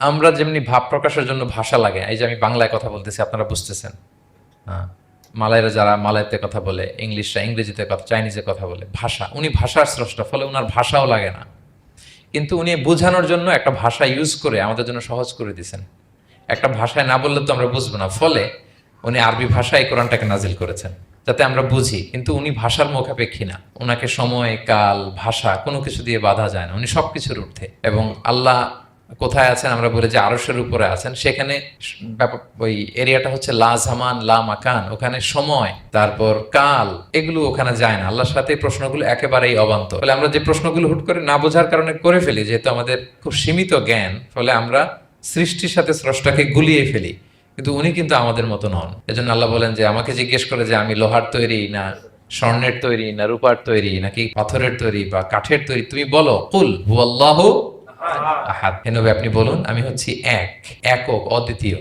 আমরা যেমনি ভাব প্রকাশের জন্য ভাষা লাগে, এই যে আমি বাংলায় কথা বলতেছি আপনারা বুঝতেছেন, হ্যাঁ, মালায়রা যারা মালায়তে কথা বলে, ইংলিশরা ইংরেজিতে কথা, চাইনিজে কথা বলে, ভাষা, উনি ভাষার স্রষ্টা, ফলে ওনার ভাষাও লাগে না, কিন্তু উনি বোঝানোর জন্য একটা ভাষা ইউজ করে আমাদের জন্য সহজ করে দিয়েছেন। একটা ভাষায় না বললে তো আমরা বুঝবো না, ফলে উনি আরবি ভাষায় কোরআনটাকে নাজিল করেছেন যাতে আমরা বুঝি। কিন্তু উনি ভাষার মুখাপেক্ষী না, ওনাকে সময়, কাল, ভাষা কোনো কিছু দিয়ে বাধা যায় না, উনি সবকিছুর ঊর্ধ্বে। এবং আল্লাহ কোথায় আছেন আমরা বলি যে আরশের উপরে আছেন, সেখানে ওই এরিয়াটা হচ্ছে লা জামান লা মাকান, ওখানে সময় তারপর কাল এগুলো ওখানে যায় না। আল্লাহর সাথে এই প্রশ্নগুলো একেবারেই অবান্তর। ফলে আমরা যে প্রশ্নগুলো হুট করে না বোঝার কারণে করে ফেলি, যেহেতু আমাদের খুব সীমিত জ্ঞান, ফলে আমরা সৃষ্টির সাথে স্রষ্টাকে গুলিয়ে ফেলি। কিন্তু উনি কিন্তু আমাদের মতো নন। এজন্য আল্লাহ বলেন যে আমাকে জিজ্ঞেস করে যে আমি লোহার তৈরি না স্বর্ণের তৈরি না রূপার তৈরি নাকি পাথরের তৈরি বা কাঠের তৈরি, তুমি বলো কুল হুয়াল্লাহু আহাদ। হে নবী আপনি বলুন আমি হচ্ছি এক, একক, অদ্বিতীয়।